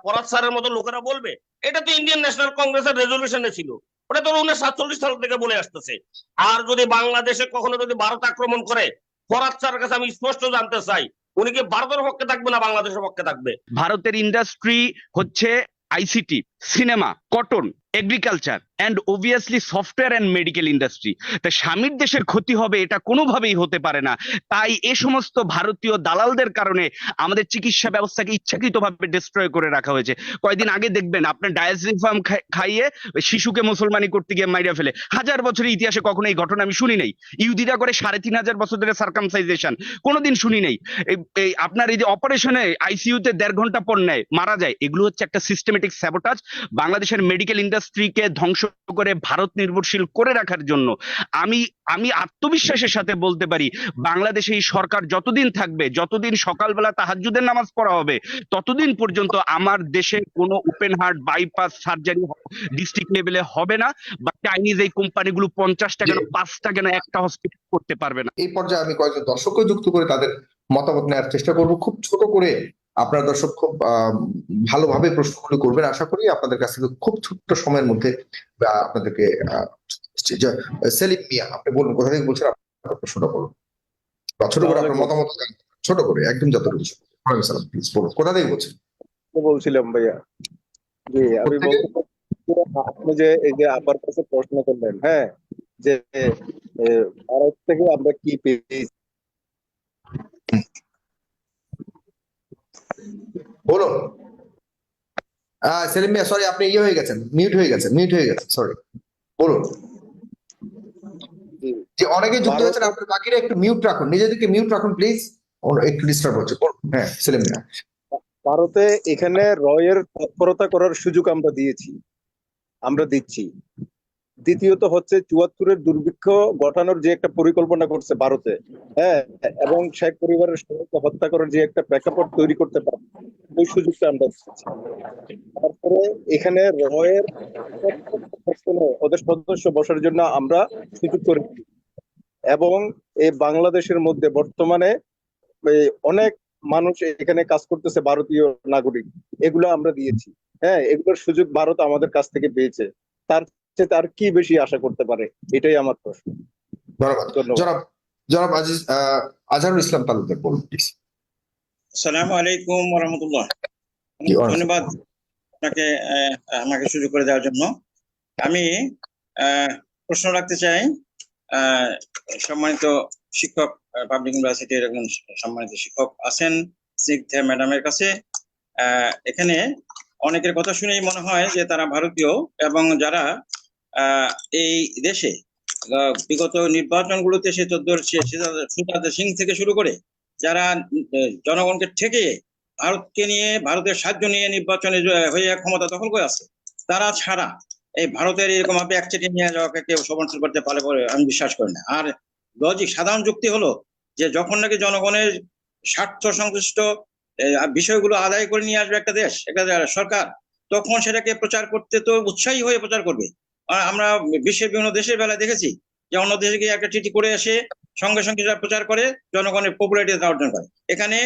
ফরাদ স্যারের মতো লোকেরা বলবে? এটা তো ইন্ডিয়ান ন্যাশনাল কংগ্রেসের রেজলিউশনে ছিল, ওটা তো 1947 সাল থেকে বলে আসতেছে। আর যদি বাংলাদেশে কখনো যদি ভারত আক্রমণ করে, ফরাদ স্যারের কাছে আমি স্পষ্ট জানতে চাই, উনি কি ভারতের পক্ষে থাকবে না বাংলাদেশের পক্ষে থাকবে? ভারতের ইন্ডাস্ট্রি হচ্ছে ICT, cinema, cotton, agriculture and obviously software and medical industry. তা স্বামীর দেশের ক্ষতি হবে এটা কোনোভাবেই হতে পারে না। তাই এ সমস্ত ভারতীয় দালালদের কারণে আমাদের চিকিৎসা ব্যবস্থাকে ইচ্ছাকৃতভাবে ডিস্ট্রয় করে রাখা হয়েছে। কয়েকদিন আগে দেখবেন আপনার ডায়াজিফাম খাইয়ে শিশুকে মুসলমানি করতে গিয়ে মাইরা ফেলে। হাজার বছরের ইতিহাসে কখনো এই ঘটনা আমি শুনি নাই। ইহুদিরা করে ৩৫০০ বছর ধরে সার্কামসাইজেশন, কোনোদিন শুনি নাই। এই আপনার এই যে অপারেশনে আইসিইউতে ১.৫ ঘন্টা পর নেয়, মারা যায়, এগুলো হচ্ছে একটা সিস্টেমেটিক স্যাবোটাজ বাংলাদেশের মেডিকেল ইন্ডাস্ট্রিকে ধ্বংস করে ভারত নির্ভরশীল করে রাখার জন্য। আমি আমি আত্মবিশ্বাসের সাথে বলতে পারি, বাংলাদেশে এই সরকার যতদিন থাকবে, যতদিন সকালবেলা তাহাজ্জুদের নামাজ পড়া হবে, ততদিন পর্যন্ত আমার দেশে কোনো open heart bypass surgery district লেভেলে হবে না। বা চাইনিজ এই কোম্পানিগুলো 50টা কেন 5টা কেন একটা হসপিটাল করতে পারবে না। এই পর্যায়ে আমি কয়েকজন দর্শককে যুক্ত করে তাদের মতামত নেওয়ার চেষ্টা করব। খুব ছোট করে আপনার দর্শক খুব ভালোভাবে প্রশ্নগুলো করবেন আশা করি। আপনাদের কাছ থেকে খুব ছোট্ট সময়ের মধ্যে আপনাদেরকে সেলিম মিয়া, আপনি বলুন কোথা থেকে বলছেন, আপনার প্রশ্নটা বলুন। ছোট করে আপনার মতামত ছোট করে একদম যতটুকু। সালাম, প্লিজ বলুন কোথা থেকে বলছেন। বলছিলাম ভাইয়া, জি আমি আপনি যে এই যে আবার কাছে প্রশ্ন করলেন, হ্যাঁ, যে ভারত থেকে আমরা কি পেয়েছি, বলুন। সেলিম মিয়া, সরি আপনি হয়ে গেছেন, মিউট হয়ে গেছেন, সরি, বলুন। যে অনেকে যুক্ত হয়েছেন, আপনার বাকিরা একটু মিউট রাখুন, নিজেদেরকে মিউট রাখুন প্লিজ, একটু ডিস্টার্ব হচ্ছে। হ্যাঁ সেলিম মিয়া। ভারতে এখানে রয়ের তৎপরতা করার সুযোগ আমরা দিচ্ছি। দ্বিতীয়ত হচ্ছে ৭৪-এর দুর্ভিক্ষ ঘটানোর যে একটা পরিকল্পনা করছে ভারতে, হ্যাঁ, এবং শেখ পরিবারের সদস্য হত্যা করার যে একটা প্রেক্ষাপট তৈরি করতে পারে, ওই সুযোগটা আমরা দিচ্ছি। তারপরে এখানে রয়ের ওদের সদস্য বসার জন্য আমরা সুযোগ করে দিই। এবং এই বাংলাদেশের মধ্যে বর্তমানে অনেক মানুষ এখানে কাজ করতেছে, ভারতীয় নাগরিক, এগুলো আমরা দিয়েছি। হ্যাঁ, এগুলোর সুযোগ ভারত আমাদের কাছ থেকে পেয়েছে, তার চেয়ে আর কি বেশি আশা করতে পারে, এটাই আমার প্রশ্ন। ধন্যবাদ। জনাব আজহারুল ইসলাম তালুকদার, বলুন প্লিজ। আসসালামু আলাইকুম ওয়া রাহমাতুল্লাহ। ধন্যবাদ আপনাকে আমাকে সুযোগ করে দেওয়ার জন্য। আমি প্রশ্ন রাখতে চাই সম্মানিত শিক্ষক, পাবলিক ইউনিভার্সিটির একজন সম্মানিত শিক্ষক আছেন স্নিগ্ধা ম্যাডামের কাছে। এখানে অনেকের কথা শুনেই মনে হয় যে তারা ভারতীয়, এবং যারা এই দেশে বিগত নির্বাচনগুলোতে সে সুতার সিং থেকে শুরু করে যারা জনগণকে ঠেকে ভারতকে নিয়ে, ভারতের সাহায্য নিয়ে নির্বাচনে হয়ে ক্ষমতা দখল করে আছে, তারা ছাড়া এই ভারতের এরকম ভাবে একচেটে নিয়ে যাওয়াকে কেউ সমর্থন করতে পারে বলে আমি বিশ্বাস করি না। আর লজিক সাধারণ যুক্তি হলো যে যখন নাকি জনগণের স্বার্থ সংশ্লিষ্ট বিষয়গুলো আদায় করে নিয়ে আসবে একটা দেশ, একটা সরকার, তখন সেটাকে প্রচার করতে তো উৎসাহী হয়ে প্রচার করবে। আমরা বিশ্বের বিভিন্ন দেশের বেলায় দেখেছি যে অন্য দেশে গিয়ে একটা চিঠি করে এসে সঙ্গে সঙ্গে প্রচার করে জনগণের পপুলারিটি অর্জন করে। এখানে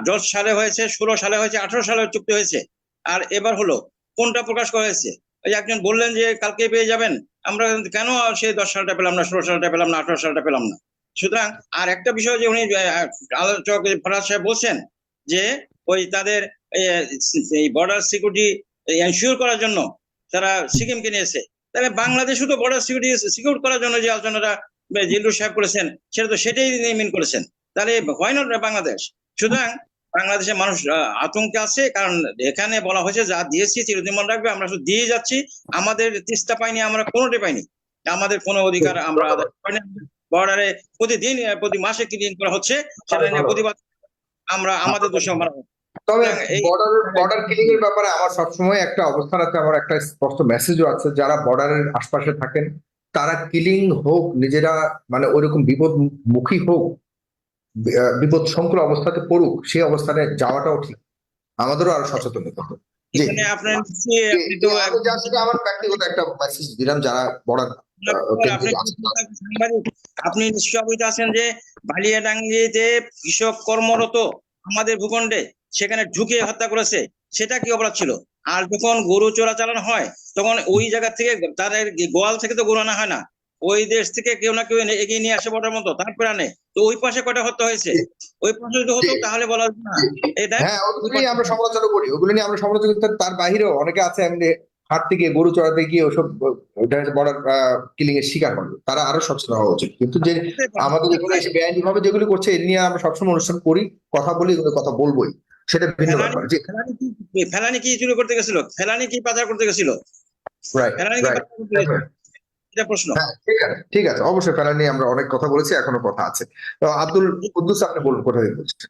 10 সালে হয়েছে, 16 সালে হয়েছে, 18 সালে চুক্তি হয়েছে, আর এবার হলো কোনটা প্রকাশ করা হয়েছে? ওই একজন বললেন যে কালকে পেয়ে যাবেন, আমরা কেন সেই 10 সালটা পেলাম না, 16 সালটা পেলাম না, 18 সালটা পেলাম না? সুতরাং আর একটা বিষয় যে উনি আলোচক ফরাদ সাহেব বলছেন যে ওই তাদের এই বর্ডার সিকিউরিটি এনশিওর করার জন্য তারা সিকিমকে নিয়েছে, তাহলে বাংলাদেশও তো বর্ডার সিকিউরিটি সিকিউর করার জন্য যে আলোচনাটা জিল্লুর সাহেব করেছেন, সেটা তো সেটাই মিন করেছেন, তাহলে হোয়াই নট বাংলাদেশ? সুতরাং বাংলাদেশের মানুষ আতঙ্কে আছে, কারণ এখানে বলা হয়েছে যা দিয়েছি চিরদিন মনে রাখবে, আমরা শুধু দিয়ে যাচ্ছি, আমাদের তিস্তা পাইনি, আমরা কোনোটাই পাইনি, আমাদের কোনো অধিকার আমরা বর্ডারে প্রতিদিন প্রতি মাসে ক্লিন করা হচ্ছে, সেটা নিয়ে প্রতিবাদ আমরা আমাদের দোষে। তবে বর্ডার কিলিং এর ব্যাপারে আমার সবসময় একটা অবস্থান আছে, আমার একটা স্পষ্ট মেসেজও আছে, যারা বর্ডারের আশপাশে থাকেন তারা কিলিং হোক, নিজেরা মানে ওইরকম বিপদমুখী হোক, বিপদ সংকুল অবস্থাতে পড়ুক, সেই অবস্থানে যাওয়াটাও ঠিক, আমাদেরও আরো সচেতন হতে হবে। আমার ব্যক্তিগত একটা মেসেজ দিলাম যারা বর্ডার। আপনি নিশ্চয় অবহিত আছেন যে বালিয়াডাঙ্গিতে কৃষক কর্মরত আমাদের ভূখণ্ডে, সেখানে ঢুকে হত্যা করেছে, সেটা কি অপরাধ ছিল? আর যখন গরু চোরাচালান হয় তখন ওই জায়গা থেকে তাদের গোয়াল থেকে তো গরু আনা হয় না, ওই দেশ থেকে কেউ না কেউ এগিয়ে নিয়ে আসে বটার মতো, তারপরে আনে। তো ওই পাশে কয়টা হত্যা হয়েছে? ওই পাশে যদি হতো তাহলে বলা হতো না এই দেখ। হ্যাঁ, ওগুলো নিয়ে আমরা সমালোচনা করি, ওগুলো নিয়ে আমরা সমালোচনা করি। তার বাইরেও অনেকে আছে এমনি হাট থেকে গরু চড়াতে গিয়ে ওসব বর্ডার কিলিং এর শিকার হলো, তারা আরো সচেতন হওয়া উচিত। কিন্তু যে আমাদের এখানে এসে বেআইনি ভাবে যেগুলো করছে এ নিয়ে আমরা সবসময় অনুষ্ঠান করি, কথা বলি, এগুলো কথা বলবোই, সেটা ভিন্ন ব্যাপার। যে ফেলানি কি চুরি করতে গেছিল? ফেলানি কি পাচার করতে গেছিল? রাইট ফেলানি কি রাইট পাচার করতে গেছিল? এটা প্রশ্ন। হ্যাঁ, ঠিক আছে, ঠিক আছে, অবশ্যই ফেলা নিয়ে আমরা অনেক কথা বলেছি, এখনো কথা আছে। তো আব্দুল কুদ্দুস, আপনি বলুন, কোথা থেকে বলছেন?